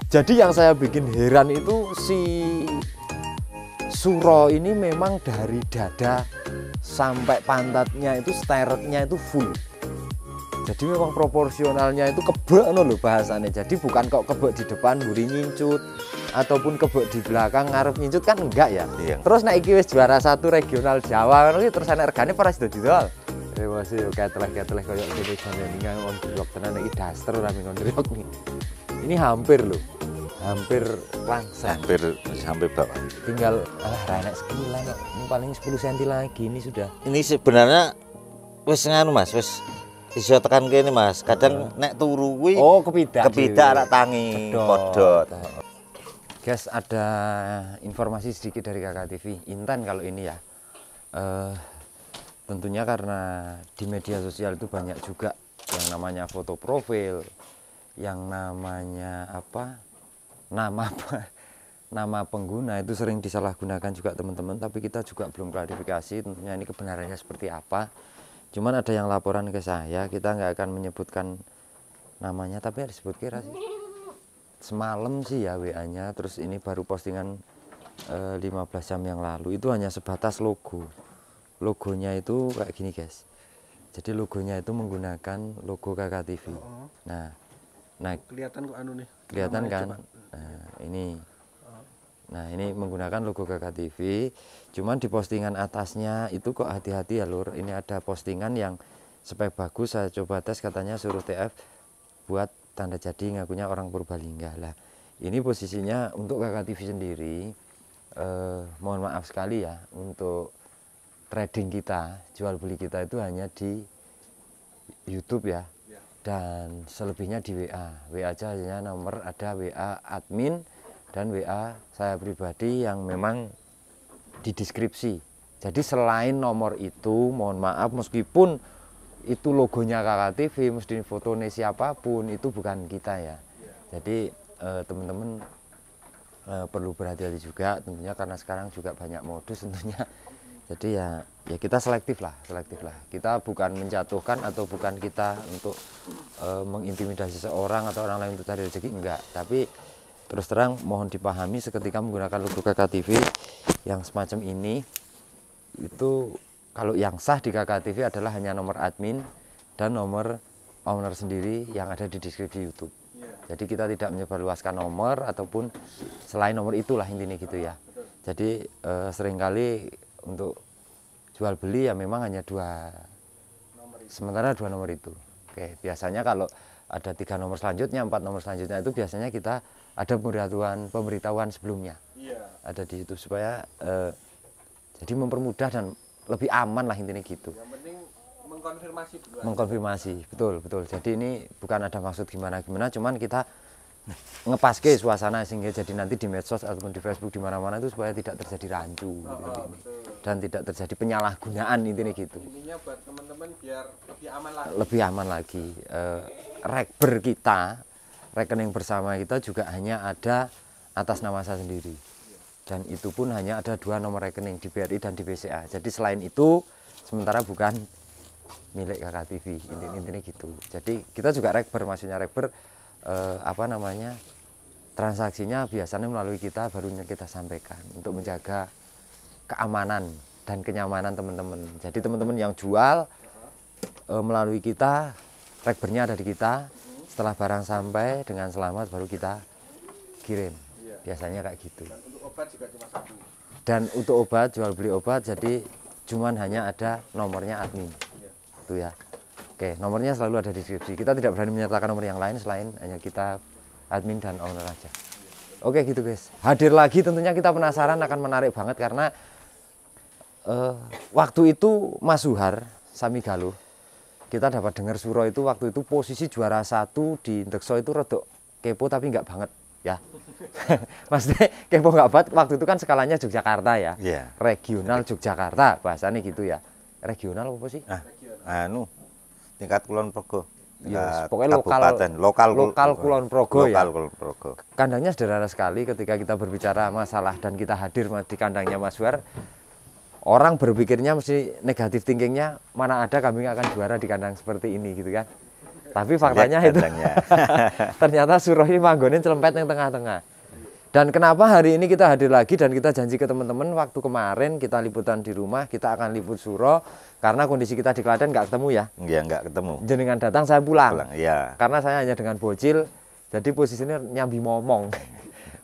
Jadi yang saya bikin heran itu si Suro ini memang dari dada sampai pantatnya itu steretnya itu full. Jadi memang proporsionalnya itu kebek loh bahasanya. Jadi bukan kok kebek di depan buri ngincut ataupun kebek di belakang ngarep ngincut kan enggak ya. Iya. Terus nek iki wis juara 1 regional Jawa ngono iki terus ana regane para sudah didol. Masih keteleh-keteleh koyo dene jane on driok tenan iki daster ora ming on driok nih. Ini hampir loh. Hampir langsung. Sampai bawah. Tinggal renek sekilan kok. Ini paling 10 cm lagi ini sudah. Ini sebenarnya wis nganu Mas, wis iso tekan kene Mas. Kadang nek turu kuwi kepidak anak tangi podot. Guys, ada informasi sedikit dari Kakak TV. Intan kalau ini ya. Tentunya karena di media sosial itu banyak juga yang namanya foto profil, yang namanya nama pengguna itu sering disalahgunakan juga teman-teman, tapi kita juga belum klarifikasi tentunya ini kebenarannya seperti apa. Cuman ada yang laporan ke saya, kita nggak akan menyebutkan namanya, tapi ada disebut kira sih. Semalam sih ya WA-nya, terus ini baru postingan 15 jam yang lalu, itu hanya sebatas logo. Logonya itu kayak gini guys. Jadi logonya itu menggunakan logo Kakak TV. Nah kelihatan kok anu nih. Kelihatan kan? Nah ini menggunakan logo Kakak TV. Cuman di postingan atasnya itu kok hati-hati ya lur. Ini ada postingan yang spek bagus, saya coba tes katanya suruh TF buat tanda jadi ngakunya orang Purbalingga lah. Ini posisinya untuk Kakak TV sendiri. Mohon maaf sekali ya untuk trading kita, jual beli kita itu hanya di YouTube ya. Dan selebihnya di WA. WA aja hanya nomor ada WA admin dan WA saya pribadi yang memang di deskripsi. Jadi selain nomor itu, mohon maaf meskipun itu logonya Kakak TV, mesti fotonya siapapun, itu bukan kita ya. Jadi teman-teman perlu berhati-hati juga tentunya karena sekarang juga banyak modus tentunya. Jadi ya kita selektif lah. Kita bukan menjatuhkan atau bukan kita untuk mengintimidasi seorang atau orang lain untuk cari rezeki, enggak. Tapi terus terang mohon dipahami seketika menggunakan logo Kakak TV yang semacam ini, itu kalau yang sah di Kakak TV adalah hanya nomor admin dan nomor owner sendiri yang ada di deskripsi YouTube. Jadi kita tidak menyebarluaskan nomor ataupun selain nomor itulah intinya gitu ya. Jadi seringkali untuk jual beli ya memang hanya sementara 2 nomor itu. Oke, biasanya kalau ada 3 nomor selanjutnya, 4 nomor selanjutnya itu biasanya kita ada pemberitahuan sebelumnya. Ada di situ supaya jadi mempermudah dan lebih aman lah intinya gitu. Yang penting mengkonfirmasi, betul. Jadi ini bukan ada maksud gimana, cuman kita ngepaske suasana sehingga jadi nanti di medsos ataupun di Facebook di mana-mana itu supaya tidak terjadi rancu dan tidak terjadi penyalahgunaan intinya gitu. Intinya buat teman-teman biar lebih aman lagi. Rekber kita, rekening bersama kita juga hanya ada atas nama saya sendiri. Dan itu pun hanya ada 2 nomor rekening di BRI dan di BCA. Jadi selain itu sementara bukan milik Kakak TV intinya gitu. Jadi kita juga rekber, maksudnya rekber transaksinya biasanya melalui kita, barunya kita sampaikan untuk menjaga keamanan dan kenyamanan teman-teman. Jadi teman-teman yang jual melalui kita, rekbernya ada di kita. Setelah barang sampai dengan selamat baru kita kirim. Biasanya kayak gitu. Dan untuk obat juga cuma 1. Dan untuk obat, jual beli obat jadi cuman hanya ada nomornya admin. Itu ya. Oke, nomornya selalu ada di deskripsi. Kita tidak berani menyertakan nomor yang lain selain hanya kita admin dan owner aja. Oke gitu guys. Hadir lagi tentunya kita penasaran, akan menarik banget karena waktu itu Mas Suhar Samigaluh, kita dapat dengar Suro itu waktu itu posisi juara 1 di Indekso itu rodok kepo tapi nggak banget ya. Maksudnya kepo nggak banget, waktu itu kan skalanya Yogyakarta ya. Regional Yogyakarta bahasanya gitu ya. Regional apa sih? Tingkat Kulon Progo. Pokoknya lokal Kulon Progo ya. Kulon Progo. Kandangnya sederhana sekali ketika kita berbicara masalah dan kita hadir di kandangnya Mas Suhar. Orang berpikirnya mesti negatif thinkingnya, mana ada kambing akan juara di kandang seperti ini gitu kan. Tapi faktanya itu ternyata Suro ini manggonin celempet yang tengah-tengah. Dan kenapa hari ini kita hadir lagi dan kita janji ke teman-teman waktu kemarin kita liputan di rumah, kita akan liput Suro karena kondisi kita di Klaten nggak ketemu ya. Iya, nggak ketemu. Jenengan datang saya pulang. Iya. Karena saya hanya dengan bocil, jadi posisinya nyambi momong.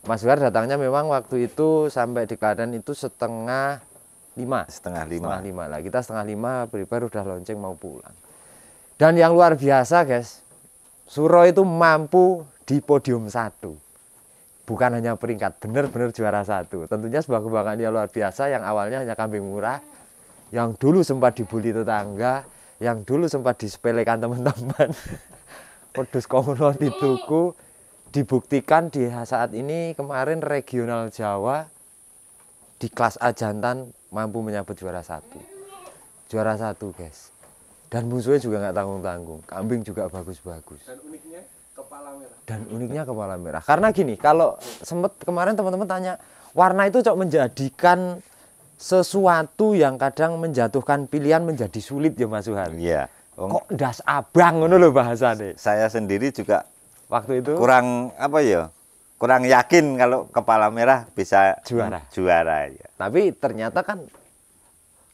Mas Suhar datangnya memang waktu itu sampai di Klaten itu setengah 5. Setengah 5. Setengah 5 lah. Kita setengah 5 prepare udah lonceng mau pulang. Dan yang luar biasa guys, Suro itu mampu di podium 1. Bukan hanya peringkat, benar-benar juara 1. Tentunya sebuah kebanggaan yang luar biasa yang awalnya hanya kambing murah, yang dulu sempat dibully tetangga, yang dulu sempat disepelekan teman-teman. Pedus komuno dituku, dibuktikan di saat ini kemarin regional Jawa di kelas A jantan mampu menyabet juara 1. Juara 1 guys. Dan musuhnya juga nggak tanggung-tanggung. Kambing juga bagus-bagus. Dan uniknya kepala merah. Dan uniknya kepala merah. Karena gini, kalau sempat kemarin teman-teman tanya, warna itu cok menjadikan sesuatu yang kadang menjatuhkan pilihan menjadi sulit ya Mas Suhar. Iya. Kok das abang ngono lho bahasane. Saya sendiri juga Waktu itu kurang apa ya? Kurang yakin kalau kepala merah bisa Juara. Juara ya. tapi ternyata kan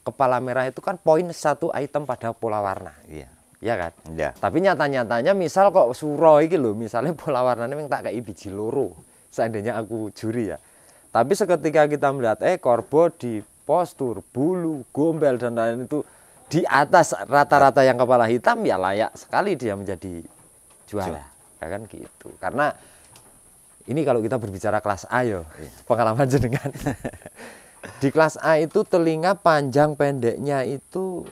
kepala merah itu kan poin satu item pada pola warna. Iya. Iya kan? Iya. Tapi nyata-nyatanya misal kok Suro iki lho, misalnya pola warnanya memang tak kayak biji loro. Seandainya aku juri ya. Tapi seketika kita melihat korbo di postur, bulu, gombel dan lain itu di atas rata-rata yang kepala hitam ya layak sekali dia menjadi juara. Ya kan gitu. Karena ini kalau kita berbicara kelas A yo, pengalaman jenengan. Di kelas A itu telinga panjang pendeknya itu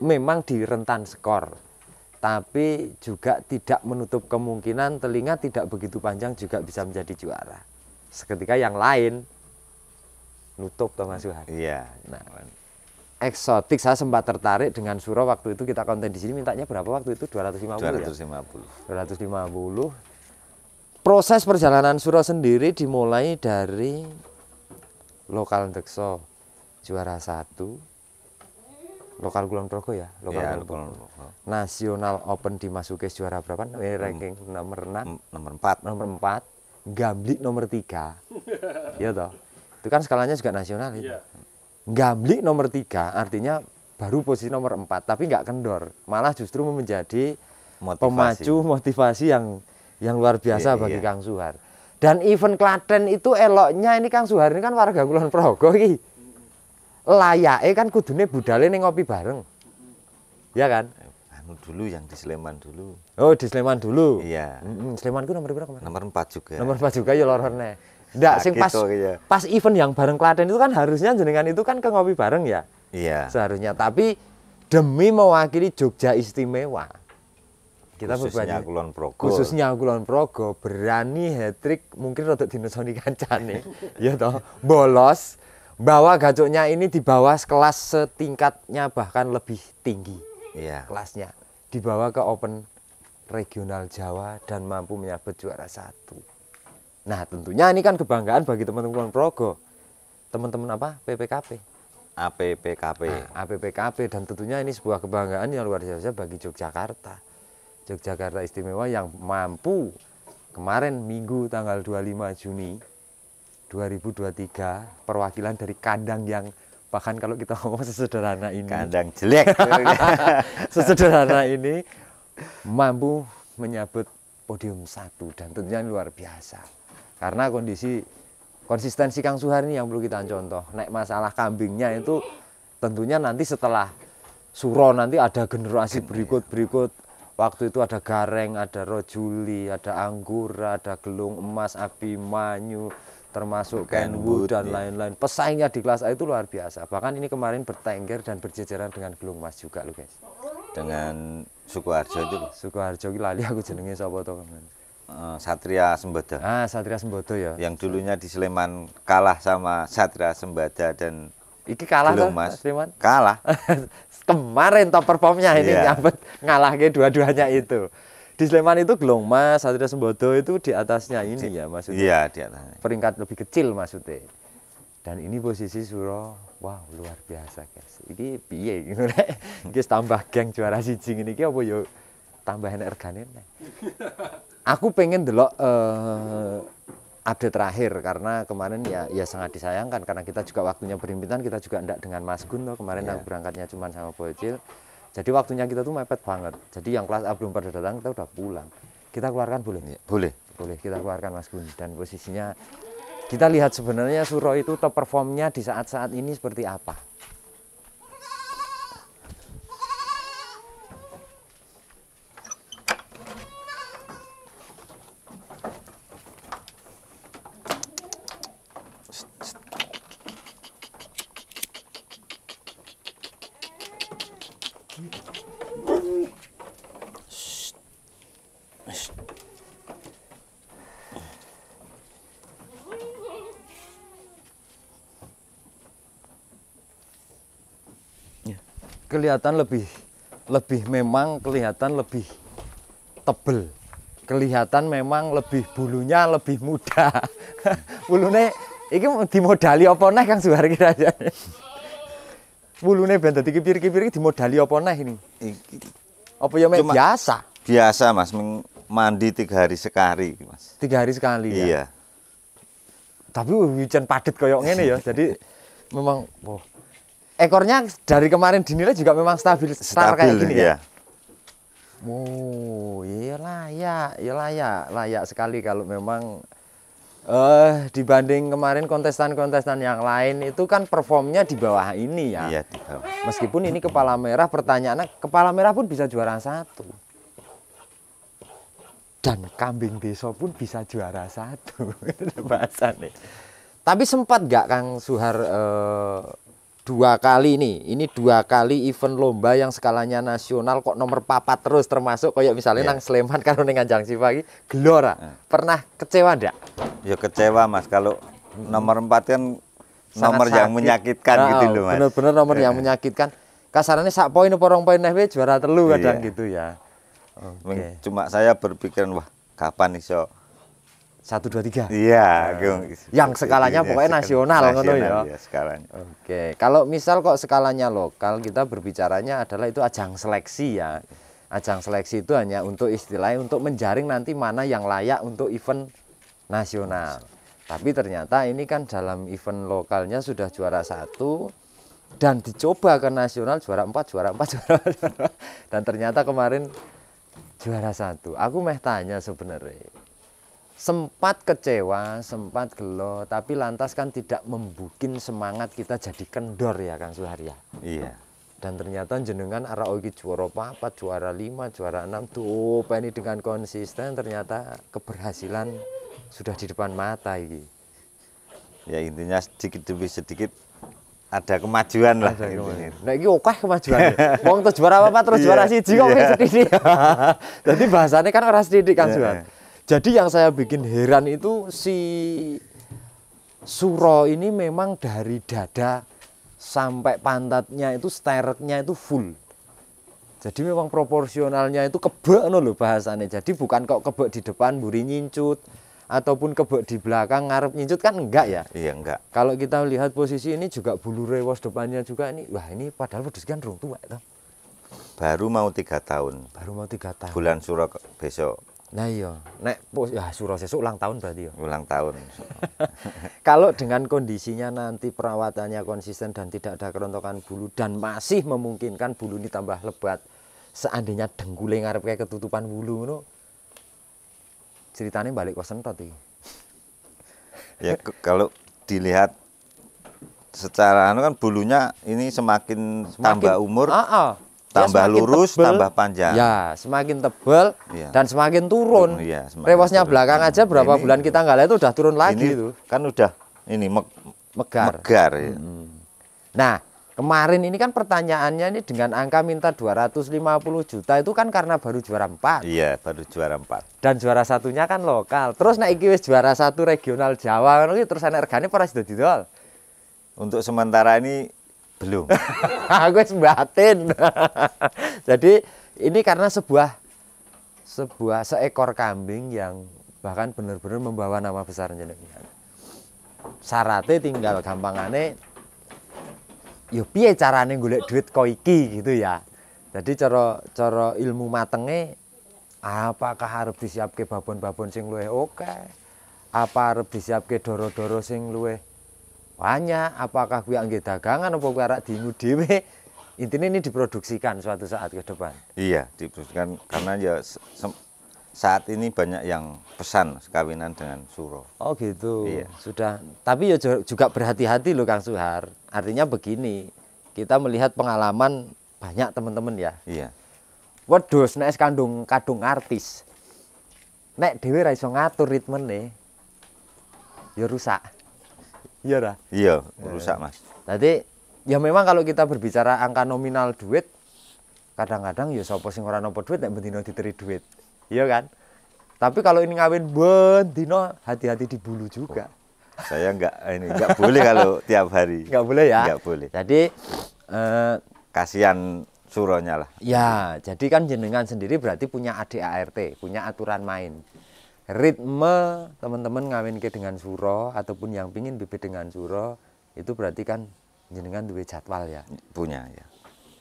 memang di rentan skor. Tapi juga tidak menutup kemungkinan telinga tidak begitu panjang juga bisa menjadi juara. Seketika yang lain nutup toh Mas Suhar. Iya. Nah, eksotik saya sempat tertarik dengan Suro waktu itu kita konten di sini mintanya berapa waktu itu 250 ya? 250. Proses perjalanan Suro sendiri dimulai dari lokal Dekso juara 1, lokal Kulon Progo ya, lokal Kulon Progo. Nasional Open di Masukes juara berapa? Ranking nomor 6, nomor 4, Gamblik nomor 3. Ya toh. Itu kan skalanya juga nasional itu. Gamblik nomor 3 artinya baru posisi nomor 4 tapi nggak kendor, malah justru menjadi pemacu motivasi yang luar biasa bagi Kang Suhar. Dan event Klaten itu eloknya ini Kang Suhar ini kan warga Kulon Progo iki. Layake kan kudune budale ning ngopi bareng. Ya kan? Anu dulu yang di Sleman dulu. Oh, di Sleman dulu. Iya. Sleman ku nomor berapa kemarin? Nomor 4 juga. Nomor 4 juga ya lorone. Ndak sing pas event yang bareng Klaten itu kan harusnya jenengan itu kan ke ngopi bareng ya. Iya. Seharusnya tapi demi mewakili Jogja istimewa. Kita khususnya Kulon Progo. Khususnya Kulon Progo berani hat-trick mungkin rodok dinesoni kancane. Ya toh, bolos bawa gacoknya ini di bawah kelas setingkatnya bahkan lebih tinggi. Iya. Kelasnya dibawa ke Open Regional Jawa dan mampu menyabet juara 1. Nah, tentunya ini kan kebanggaan bagi teman-teman Kulon Progo. Teman-teman apa? PPKP. APPKP. Nah, APPKP dan tentunya ini sebuah kebanggaan yang luar biasa bagi Yogyakarta. Yogyakarta istimewa yang mampu kemarin Minggu tanggal 25 Juni 2023 perwakilan dari kandang yang bahkan kalau kita ngomong sesederhana ini. Kandang jelek. Sesederhana ini mampu menyabet podium 1 dan tentunya luar biasa. Karena konsistensi Kang Suhar ini yang perlu kita contoh. Naik masalah kambingnya itu tentunya nanti setelah Suro nanti ada generasi berikut. Waktu itu ada Gareng, ada Rojuli, ada Anggura, ada Gelung Emas, Abimanyu, termasuk Kenwood dan lain-lain. Pesaingnya di kelas A itu luar biasa. Bahkan ini kemarin bertengger dan berjejeran dengan Gelung Emas juga loh guys. Dengan Sukoharjo itu. Sukoharjo iki lali aku jenenge sapa to kemarin. Satria Sembada. Satria Sembada ya. Yang dulunya di Sleman kalah sama Satria Sembada dan iki kalah Gelung toh, Mas. Sleman? Kalah. Kemarin top performnya ini nyabet ngalahke dua-duanya itu. Di Sleman itu Gelung Mas, Satria Sembada itu di atasnya ini ya maksudnya. Iya, di atasnya. Peringkat lebih kecil maksudnya. Dan ini posisi Suro, wow luar biasa guys. Iki piye ngono rek. Iki tambah geng juara siji ngene iki apa yo tambahan regane. Aku pengen delok update terakhir karena kemarin ya sangat disayangkan karena kita juga waktunya berhimpitan, kita juga enggak dengan Mas Gun tuh kemarin aku berangkatnya cuma sama Bocil. Jadi waktunya kita tuh mepet banget. Jadi yang kelas A belum pada datang, kita udah pulang. Kita keluarkan boleh? Ya, boleh. Boleh kita keluarkan Mas Gun. Dan posisinya kita lihat sebenarnya Suro itu top performnya di saat-saat ini seperti apa. Kelihatan memang kelihatan lebih tebel, kelihatan memang lebih bulunya lebih muda. Bulune iki dimodali apa neh Kang Suhar kira-kira. Bulune ben dadi kipir-kipir iki dimodali apa neh ini? Apa ya mek biasa? Biasa Mas, mandi 3 hari sekali Mas. 3 hari sekali ya. Iya. Tapi hujan padet koyok ngene ya. Jadi memang ekornya dari kemarin dinilai juga memang stabil kayak gini ya. Oh, iya layak sekali kalau memang dibanding kemarin kontestan-kontestan yang lain itu kan performnya di bawah ini ya. Iya, di bawah. Meskipun ini kepala merah, pertanyaannya kepala merah pun bisa juara 1. Dan kambing desa pun bisa juara 1. Bahasannya. Tapi sempat nggak Kang Suhar 2 kali ini 2 kali event lomba yang skalanya nasional kok nomor 4 terus, termasuk kayak misalnya nang Sleman karo ning Anjang Sipagi gelora. Pernah kecewa ndak? Ya kecewa Mas, kalau nomor 4 kan nomor yang menyakitkan gitu loh Mas. Bener-bener nomor yang menyakitkan. Kasarannya sak poin apa rong poin wis juara 3 kadang gitu ya. Oke. Cuma saya berpikiran wah kapan iso 1 2 3. Iya, yang skalanya pokoknya nasional ngono ya. Iya, skalanya. Oke, kalau misal kok skalanya lokal, kita berbicaranya adalah itu ajang seleksi ya. Ajang seleksi itu hanya untuk istilahnya untuk menjaring nanti mana yang layak untuk event nasional. Tapi ternyata ini kan dalam event lokalnya sudah juara 1 dan dicoba ke nasional juara 4. Dan ternyata kemarin juara 1. Aku meh tanya sebenarnya. Sempat kecewa, sempat gelo, tapi lantas kan tidak membukin semangat kita jadi kendor ya Kang Suhar ya. Iya. Dan ternyata jenengan arah iki juara 4, juara 5, juara 6 tuh ini dengan konsisten ternyata keberhasilan sudah di depan mata ini. Ya intinya sedikit demi sedikit ada kemajuan lah. Nah ini oke kemajuan. Wong tuh juara 4 terus juara 1 kok sedikit. Jadi bahasannya kan orang sedikit Kang Suhar. Jadi yang saya bikin heran itu si Suro ini memang dari dada sampai pantatnya itu stereknya itu full. Jadi memang proporsionalnya itu kebek loh bahasannya. Jadi bukan kok kebek di depan buri nyincut ataupun kebek di belakang ngarep nyincut kan enggak ya? Iya enggak. Kalau kita lihat posisi ini juga bulu rewas depannya juga ini, wah ini padahal wedhus kan rung tua itu. Baru mau 3 tahun. Baru mau 3 tahun. Bulan Suro besok. Nah iya, nek ya Suro sesuk ulang tahun berarti ya. Ulang tahun. Kalau dengan kondisinya nanti perawatannya konsisten dan tidak ada kerontokan bulu dan masih memungkinkan bulu ini tambah lebat, seandainya dengkule ngarep kayak ketutupan bulu ngono, ceritanya balik ke sentot iki. Ya kalau dilihat secara kan bulunya ini semakin tambah umur. Tambah lurus, tebel, tambah panjang. Ya, semakin tebal dan semakin turun. Ya, rewasnya turun. Belakang aja berapa bulan kita nggak lihat itu udah turun lagi itu. Kan udah ini megar ya. Nah, kemarin ini kan pertanyaannya ini dengan angka minta 250 juta itu kan karena baru juara 4. Iya, baru juara 4. Dan juara satunya kan lokal. Terus nek iki wis juara 1 regional Jawa kan terus ana regane ora sida didol. Untuk sementara ini belum. Aku sembatin. Jadi ini karena sebuah seekor kambing yang bahkan benar-benar membawa nama besar jenengan. Syaratnya tinggal gampangane yo piye carane golek duit kok iki gitu ya. Jadi cara ilmu matenge Apakah arep disiapke babon-babon sing luwih oke? Apa arep disiapke doro-doro sing luwih banyak? Apakah kuwi nggih dagangan apa kuwi arek diingu dhewe? Intinya ini diproduksikan suatu saat ke depan. Iya, diproduksikan karena ya saat ini banyak yang pesan kawinan dengan suro. Oh gitu. Iya. Sudah. Tapi ya juga berhati-hati loh Kang Suhar. Artinya begini, kita melihat pengalaman banyak teman-teman ya. Iya. Wedhus nek kadung artis. Nek dhewe ra iso ngatur ritmene, ya rusak. Iya ra? Iya, rusak Mas. Tadi ya memang kalau kita berbicara angka nominal duit, kadang-kadang ya sapa sing ora nampa duit nek bendina diteri duit. Iya kan? Tapi kalau ini ngawin bendina hati-hati di bulu juga. Saya enggak boleh kalau tiap hari. Enggak boleh ya? Enggak boleh. Jadi Kasihan suronya lah. ya, jadi kan jenengan sendiri berarti punya ADART, punya aturan main. Ritme teman-teman ngawinke dengan suro ataupun yang pingin bibit dengan suro, itu berarti kan jenengan duwe jadwal ya. Punya ya.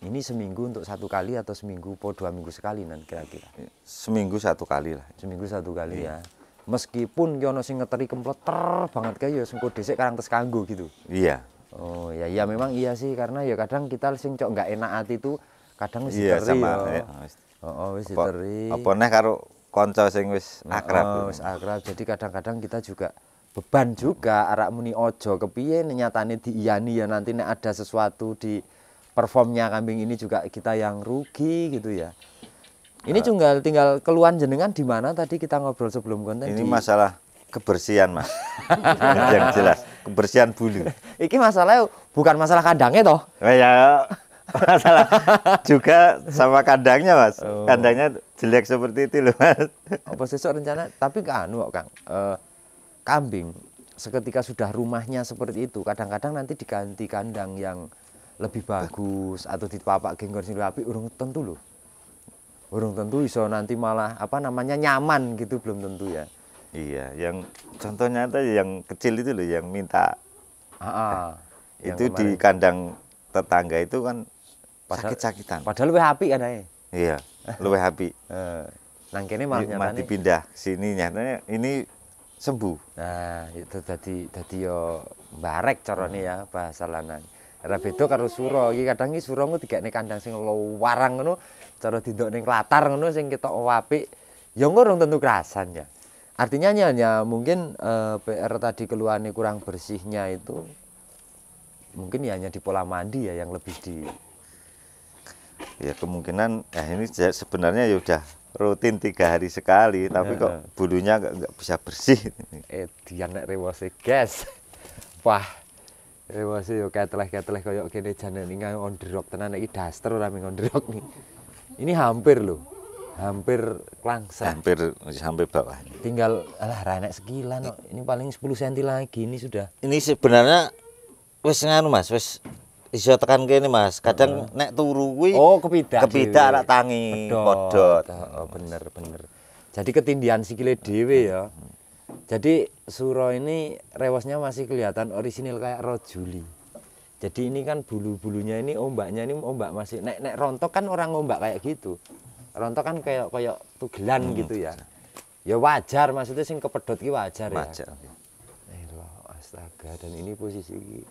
Ini seminggu untuk 1 kali atau seminggu po 2 minggu sekali nanti kira-kira? Seminggu 1 kali lah. Seminggu 1 kali ya. Meskipun ki ono sing ngeteri kemploter banget kayak ya sengko dhisik karang tes kanggo gitu. Iya. Oh ya memang iya sih karena ya kadang kita sing cok nggak enak hati itu kadang wis Iya diteri sama ya. ya. Wis diteri. Apa neh karo kanca sing wis akrab. Wis akrab. Jadi kadang-kadang kita juga beban juga arak muni ojo kepiye nyatane diiyani ya nanti nek ada sesuatu di performnya kambing ini juga kita yang rugi gitu ya. Ini tinggal keluhan jenengan di mana tadi kita ngobrol sebelum konten. Ini masalah kebersihan Mas. Yang jelas kebersihan bulu. Iki masalahnya bukan masalah kandangnya toh. Ya masalah juga sama kandangnya Mas. Kandangnya jelek seperti itu loh Mas. Apa sesuk rencana tapi anu kok Kang. Kambing seketika sudah rumahnya seperti itu kadang-kadang nanti diganti kandang yang lebih bagus atau dipapak genggon sing apik urung tentu loh. Urung tentu iso nanti malah apa namanya nyaman gitu belum tentu ya. Iya, yang contohnya itu yang kecil itu loh yang minta. Itu di kandang tetangga itu kan sakit-sakitan. Padahal luwih apik kan ae. Iya, luwih apik. Nang kene malah nyatane dipindah sini nyatanya ini sembuh. Nah, itu dadi yo barek carane ya bahasa lanang. Ora beda karo suro iki kadang iki suro ku digekne kandang sing warang ngono, cara dindok ning latar ngono sing ketok apik, ya ngurung tentu kerasan ya. Artinya hanya mungkin PR tadi keluhannya kurang bersihnya itu mungkin ya hanya di pola mandi ya yang lebih di Ya kemungkinan ini sebenarnya ya udah rutin 3 hari sekali tapi kok bulunya nggak bisa bersih. Dian nek rewose guys. Wah. Rewose yo keteleh-keteleh koyo kene jane ning ondrok tenan iki daster ora ming ondrok nih. Ini hampir loh. Hampir langsat. Sampai bawah. Tinggal alah ra nek sekilan kok. Ini paling 10 cm lagi ini sudah. Ini sebenarnya wis nganu Mas, wis iso tekan kene Mas. Kadang nek turu kuwi kepidak arak tangi podot. Oh, bener. Jadi ketindihan sikile dhewe ya. Jadi suro ini rewosnya masih kelihatan orisinil kayak rojuli. Jadi ini kan bulu-bulunya ini ombaknya ini ombak masih nek rontok kan orang ombak kayak gitu. Rontok kan kayak tugelan gitu ya. Ya wajar maksudnya sing kepedot ki wajar ya. Wajar. Astaga dan ini posisi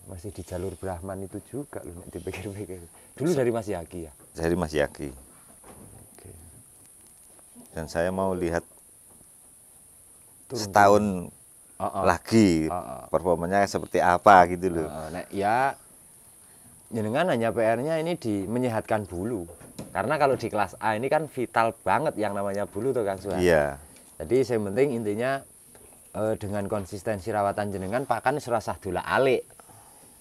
masih di jalur Brahman itu juga loh nek dipikir-pikir. Dulu dari Mas Yaki ya. Dari Mas Yaki. Oke. Dan saya mau lihat setahun lagi performanya seperti apa gitu loh. Nek ya jenengan hanya PR-nya ini di menyehatkan bulu. Karena kalau di kelas A ini kan vital banget yang namanya bulu tuh Kang Suhar. Iya. Jadi yang penting intinya dengan konsistensi rawatan jenengan pakan serasa dola alik.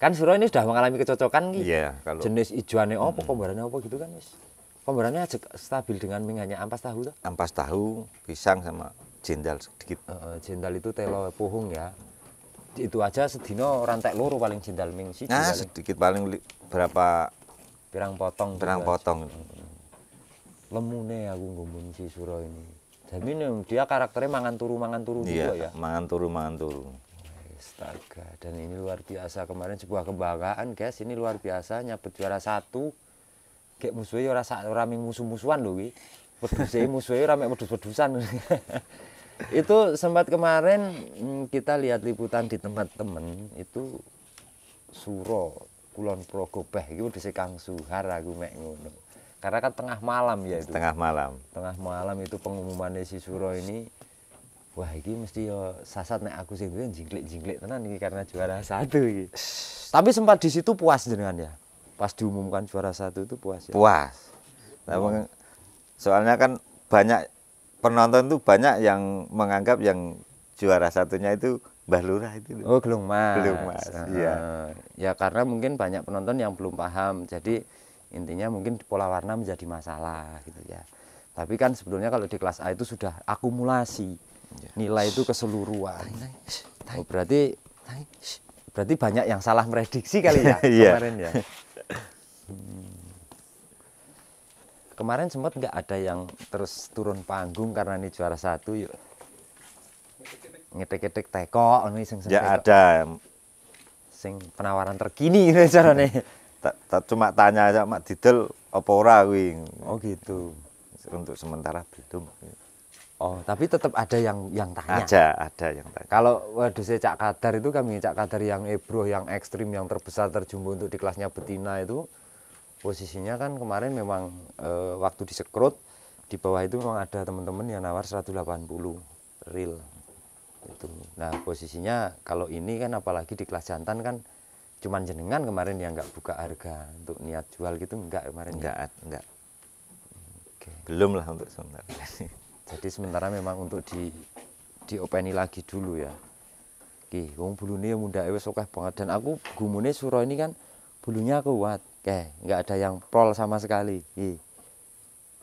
Kan Suro ini sudah mengalami kecocokan gitu. Iya, kalau jenis ijuannya apa, kombarannya apa gitu kan wis. Kombarannya stabil dengan hanya ampas tahu tuh. ampas tahu, pisang sama jendal sedikit. Jendal itu telo puhung ya. Itu aja sedino rantek loro paling jendal ming siji. Nah, sedikit paling berapa pirang potong. Lemune aku ngomong si Suro ini. Jadi dia karakternya mangan turu iya, juga ya. mangan turu. Astaga, dan ini luar biasa kemarin sebuah kebanggaan guys. Ini luar biasa nyabet juara 1. Kayak musuhnya ora ming musuh-musuhan lho wi. Wedhuse musuhe ora mek wedhus-wedhusan. Itu sempat kemarin kita lihat liputan di tempat temen itu Suro Kulon Progo Beh iki wedhuse Kang Suhar aku mek ngono. Karena kan tengah malam ya itu. Tengah malam. Tengah malam itu pengumumannya si Suro ini. Wah, ini mesti yo sasat nek aku sing duwe jingklik-jingklik tenan iki karena juara 1 iki. Tapi sempat di situ puas jenengan ya. Pas diumumkan juara 1 itu puas ya. Puas. Nah, soalnya kan banyak penonton tuh banyak yang menganggap yang juara satunya itu Mbah Lurah itu. Oh, Gelung Mas. Gelung Mas, iya. Ya karena mungkin banyak penonton yang belum paham. Jadi intinya mungkin pola warna menjadi masalah gitu ya. Tapi kan sebetulnya kalau di kelas A itu sudah akumulasi. Nilai itu keseluruhan. Oh, berarti banyak yang salah prediksi kali ya kemarin ya. Kemarin sempat nggak ada yang terus turun panggung karena ini juara 1 yuk. Ngetik-ngetik teko ini sing Ya ada. Sing penawaran terkini gitu carane. Cuma tanya aja Mak Didel apa ora kuwi. Oh gitu. Untuk sementara belum. Oh, tapi tetap ada yang tanya. Ada yang tanya. Kalau wedhusnya Cak Kadar itu kami Cak Kadar yang ebro, yang ekstrim, yang terbesar terjumbo untuk di kelasnya betina itu posisinya kan kemarin memang waktu disekrut di bawah itu memang ada teman-teman yang nawar 180 real itu. Nah posisinya kalau ini kan apalagi di kelas jantan kan cuman jenengan kemarin yang nggak buka harga untuk niat jual gitu enggak kemarin? Enggak. Oke. Belum lah untuk sementara. Jadi sementara memang untuk diopeni lagi dulu ya. Ki, wong bulune ya mundake wis akeh banget dan aku gumune Suro ini kan bulunya kuat. Kayak nggak ada yang prol sama sekali. Ki.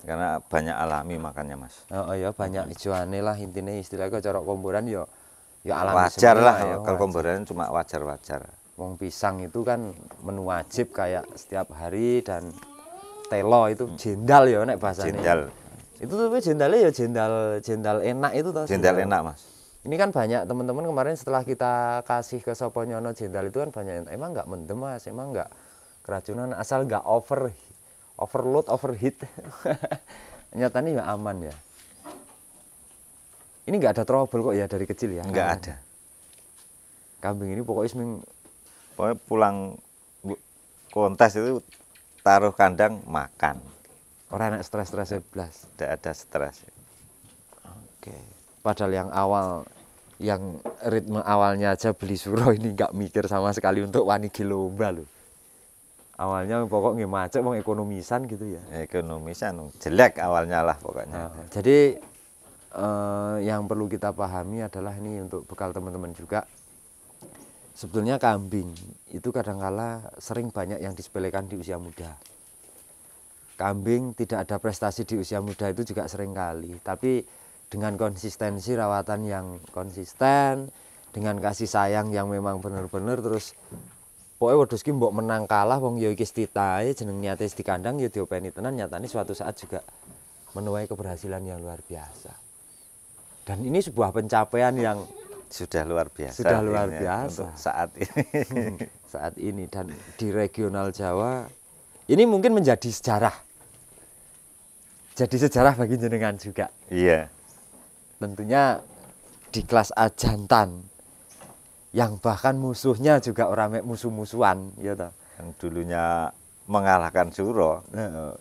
Karena banyak alami makanya Mas. Oh ya banyak hijauane lah intinya istilahnya cara komboran ya alami Wajar semua lah ya, kalau komboran cuma wajar-wajar. Wong pisang itu kan menu wajib kayak setiap hari dan telo itu jendal ya nek bahasanya. Jendal. Itu tuh jendalnya ya jendal enak itu toh. Jendal enak Mas. Ini kan banyak teman-teman kemarin setelah kita kasih ke Sopo Nyono jendal itu kan banyak emang nggak mendem Mas, emang nggak keracunan asal nggak overload, overheat. Nyatanya ya aman ya. Ini nggak ada trouble kok ya dari kecil ya? Nggak ada. Kambing ini pokoknya pulang kontes itu taruh kandang makan. orang enak stres-stres blas. Tidak ada stres. Oke. Padahal yang ritme awalnya aja beli Suro ini nggak mikir sama sekali untuk wani lomba loh. Awalnya pokoknya macet mau ekonomisan gitu ya. Ekonomisan jelek awalnya lah pokoknya. Jadi yang perlu kita pahami adalah ini untuk bekal teman-teman juga. Sebetulnya kambing itu kadangkala sering banyak yang disepelekan di usia muda. Kambing tidak ada prestasi di usia muda itu juga sering kali. Tapi dengan konsistensi rawatan yang konsisten, dengan kasih sayang yang memang benar-benar terus pokoknya wedhus ki mbok menang kalah wong ya iki titahe jeneng niate di kandang ya diopeni tenan nyatane suatu saat juga menuai keberhasilan yang luar biasa. Dan ini sebuah pencapaian yang sudah luar biasa. Sudah luar biasa untuk saat ini. Saat ini dan di regional Jawa ini mungkin menjadi sejarah. Jadi sejarah bagi jenengan juga. Iya. Tentunya di kelas A jantan yang bahkan musuhnya juga orang musuh-musuhan ya toh. Yang dulunya mengalahkan Suro.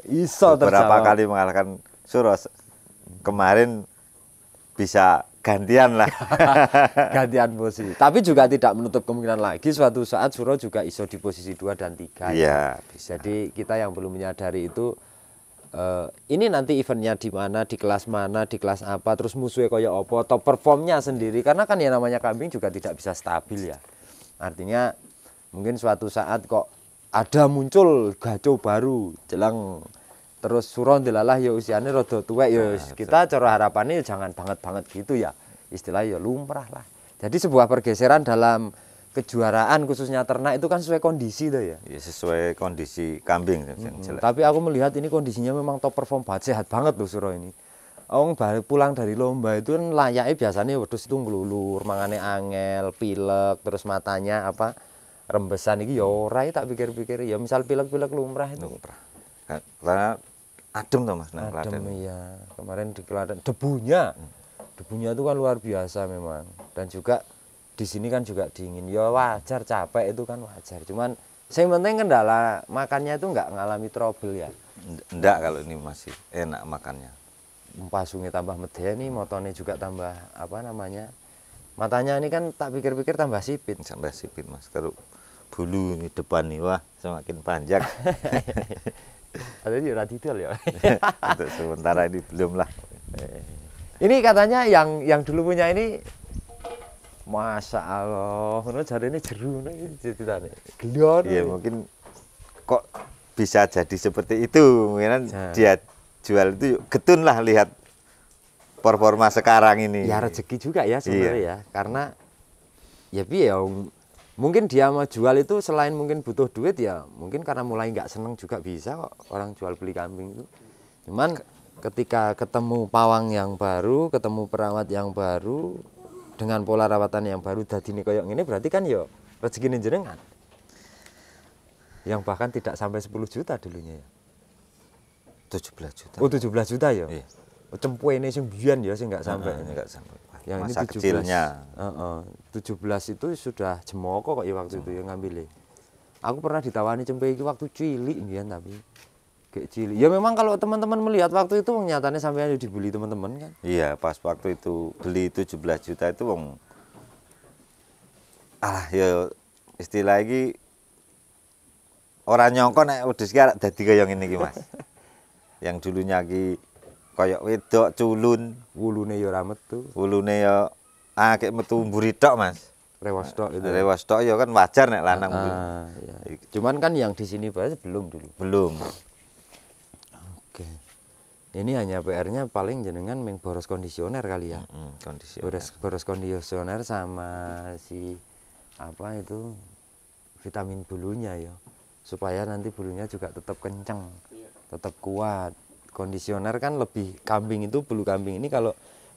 Iso beberapa kali mengalahkan Suro. Kemarin bisa gantian lah. Gantian posisi. Tapi juga tidak menutup kemungkinan lagi suatu saat Suro juga iso di posisi 2 dan 3. Iya, bisa. Jadi kita yang perlu menyadari itu ini nanti eventnya di mana, di kelas mana, di kelas apa, terus musuhnya kayak apa, atau performnya sendiri. Karena kan ya namanya kambing juga tidak bisa stabil ya. Artinya mungkin suatu saat kok ada muncul gaco baru jelang terus Suro ndelalah ya usianya rada tuwek ya kita cara harapannya jangan banget-banget gitu ya. Istilah ya lumrah lah. Jadi sebuah pergeseran dalam kejuaraan khususnya ternak itu kan sesuai kondisi tuh ya. Ya sesuai kondisi kambing. Tapi aku melihat ini kondisinya memang top perform banget, sehat banget loh Suro ini. Orang balik pulang dari lomba itu kan layaknya biasanya wedhus itu ngelulur, mangane angel, pilek, terus matanya apa rembesan iki ya ora tak pikir-pikir ya misal pilek-pilek lumrah itu. Karena adem toh Mas nang adem Klaten. ya. Kemarin di Klaten debunya itu kan luar biasa memang, dan juga di sini kan juga dingin ya, wajar capek itu kan wajar, cuman yang penting kendala makannya itu nggak ngalami trouble ya. Enggak, kalau ini masih enak makannya. Pasungnya tambah medeni, motone juga tambah apa namanya, matanya ini kan tak pikir-pikir tambah sipit. Sampai sipit Mas, kalau bulu ini depan nih wah semakin panjang. Ada di radidal ya. Untuk sementara ini belum lah. Ini katanya yang dulu punya ini, Masya Allah, menurut jari ini jeru nih ceritanya. Gelion. Iya mungkin kok bisa jadi seperti itu, mungkin Nah. dia jual itu getun lah lihat performa sekarang ini. Ya rezeki juga ya sebenarnya ya, karena ya piye ya, mungkin dia mau jual itu selain mungkin butuh duit ya, mungkin karena mulai nggak seneng juga bisa kok orang jual beli kambing itu. Cuman ketika ketemu pawang yang baru, ketemu perawat yang baru, dengan pola rawatan yang baru, dadine koyok ini berarti kan ya rezeki jenengan. Yang bahkan tidak sampai 10 juta dulunya ya. 17 juta. Oh 17 juta ya? Iya. Oh, cempe ini sing biyen ya sing nggak sampai. Enggak sampai. Yang ini Masa 17. kecilnya. 17 itu sudah jemoko kok ya waktu itu yang ngambil. Aku pernah ditawani cempe itu waktu cilik mbiyen, tapi kayak cilik. Ya memang kalau teman-teman melihat waktu itu nyatanya sampai dibeli teman-teman kan. Iya, pas waktu itu beli 17 juta itu wong ya istilah iki ora nyangka nek wedhus ki arek dadi kaya ngene iki, Mas. Yang dulunya ki kaya wedok culun, Wulune ya ora metu, wulune ya kayak metu mburi tok, Mas. rewas tok itu. Rewas tok ya kan wajar nek lanang. Iya. Cuman kan yang di sini bahas belum dulu. Belum. Oke. Ini hanya PR-nya paling jenengan meng boros kondisioner kali ya. Kondisi. Boros kondisioner sama si apa itu vitamin bulunya ya, supaya nanti bulunya juga tetap kenceng, tetap kuat. Kondisioner kan lebih, kambing itu bulu kambing ini kalau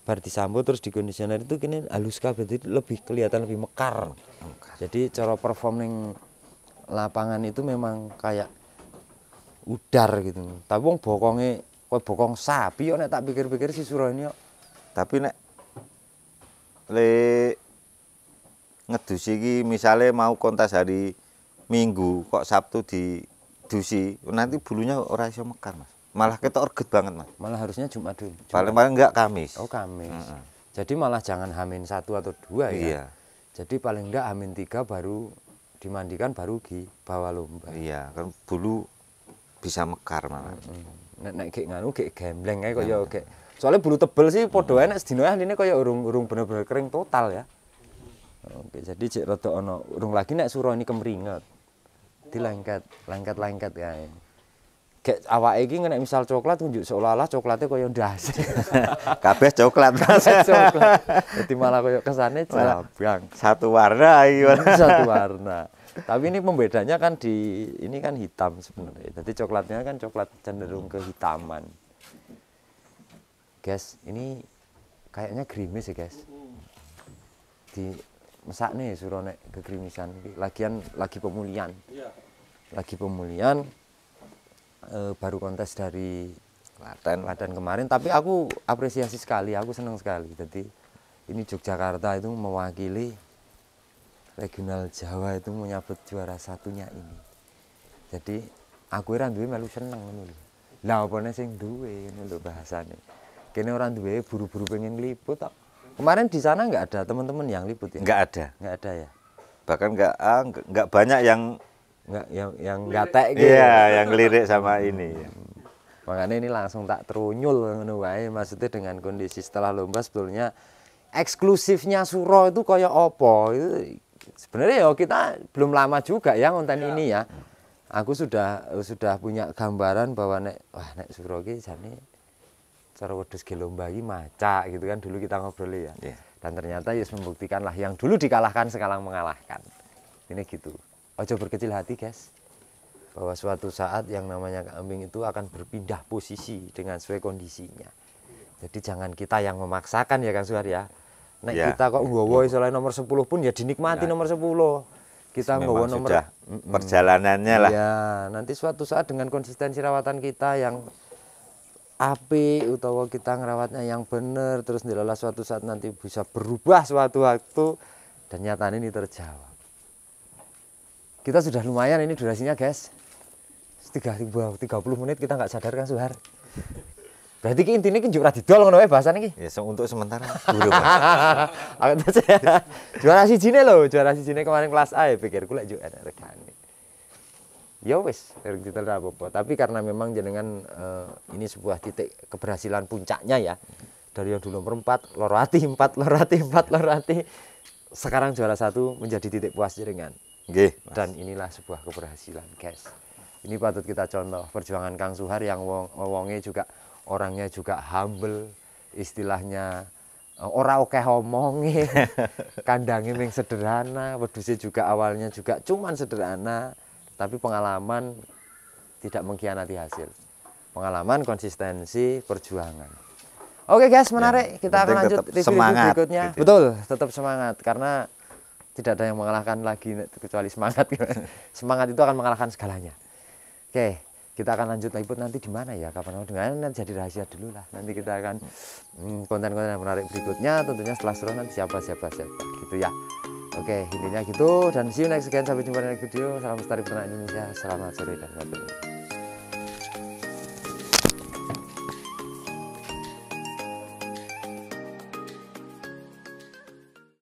bar disambo terus dikondisioner itu kini halus kabeh, jadi lebih kelihatan lebih mekar. Jadi cara performing lapangan itu memang kayak udar gitu. Tapi wong bokonge koyo bokong sapi yo nek tak pikir-pikir si Suro ini yo. Tapi nek le ngedusi iki misale mau kontes hari Minggu kok Sabtu didusi, nanti bulunya ora iso mekar, Mas. Malah ketok reget banget, Mas. Malah harusnya Jumat dulu. Paling-paling enggak Kamis. Oh Kamis. Jadi malah jangan Hamin 1 atau 2 ya. Iya. Jadi paling enggak Hamin 3 baru dimandikan, baru bawa lomba. Iya, kan bulu bisa mekar malah. Nek gek nganu gek gembleng kae kaya gek. Soalnya bulu tebel sih padha nek sedina ahline kaya urung bener-bener kering total ya. Oke, jadi cek rada ana urung lagi nek Suro ini kemringet. Dilengket kae. Gek awake iki nek misal coklat tunjuk seolah-olah coklatnya kaya ndas. Kabeh coklat, Mas. Coklat. Jadi malah kaya kesane jelabang. Satu warna iki. Satu warna. Tapi ini pembedanya kan ini kan hitam sebenarnya. Jadi coklatnya kan coklat cenderung kehitaman. Guys, ini kayaknya gerimis ya, guys. Di mesak nih Suro nek kegerimisan. Lagian lagi pemulihan. Lagi pemulihan. Baru kontes dari Klaten kemarin, tapi aku apresiasi sekali, aku senang sekali. Jadi ini Yogyakarta itu mewakili regional Jawa itu menyabet juara satunya ini. Jadi aku ora duwe melu seneng ngono lho. Lah opone sing duwe ngono lho bahasane. Kene ora duwe buru-buru pengen ngliput tok. Kemarin di sana nggak ada teman-teman yang liput ya? Enggak ada. Nggak ada ya? Bahkan enggak banyak yang Nggak yang gatek gitu. iya, yang lirik sama ini. Makanya ini langsung tak terunyul ngono wae, maksudnya dengan kondisi setelah lomba sebetulnya eksklusifnya Suro itu kayak apa itu sebenarnya ya kita belum lama juga ya ngonten ini ya. Aku sudah punya gambaran bahwa nek Suro ki jane cara wedhus ge lomba iki macak gitu kan, dulu kita ngobrol ya. Dan ternyata ya membuktikan lah yang dulu dikalahkan sekarang mengalahkan. Ini gitu. Ojo berkecil hati, guys. Bahwa suatu saat yang namanya kambing itu akan berpindah posisi dengan sesuai kondisinya. Jadi jangan kita yang memaksakan ya Kang Suhar ya. Nek kita kok nggawa isolasi nomor 10 pun ya dinikmati nomor 10. Kita nggawa nomor perjalanannya lah. Ya, nanti suatu saat dengan konsistensi rawatan kita yang apik utawa kita ngerawatnya yang benar terus nilailah suatu saat nanti bisa berubah suatu waktu dan nyatanya ini terjawab. Kita sudah lumayan ini durasinya guys, 30 menit kita nggak sadar kan Suhar. Berarti intinya kan juga didol ngono wae bahasane iki. Ya untuk sementara dulu Mas. Juara sijine lho, juara sijine kemarin kelas A ya pikirku lek yo enak regane. Ya wis, didol apa-apa. Tapi karena memang jenengan ini sebuah titik keberhasilan puncaknya ya. Dari yang dulu nomor 4, loro ati, 4 loro ati, 4 loro ati. Sekarang juara 1 menjadi titik puas jenengan. Nggih. Dan inilah sebuah keberhasilan, guys. Ini patut kita contoh perjuangan Kang Suhar yang wongnya juga orangnya juga humble, istilahnya ora oke omonge, kandangnya yang sederhana, wedhusnya juga awalnya juga cuman sederhana, tapi pengalaman tidak mengkhianati hasil. Pengalaman, konsistensi, perjuangan. Oke guys, menarik. Kita akan lanjut review berikutnya. gitu. Betul, tetap semangat karena tidak ada yang mengalahkan lagi kecuali semangat. Semangat itu akan mengalahkan segalanya. Oke, kita akan lanjut liput nanti di mana ya? Kapan mau dengan nanti jadi rahasia dulu lah. Nanti kita akan konten-konten yang menarik berikutnya. Tentunya setelah seru nanti siapa gitu ya. Oke, intinya gitu dan see you next again. Sampai jumpa di next video. Salam lestari peternak Indonesia. Selamat sore dan malam.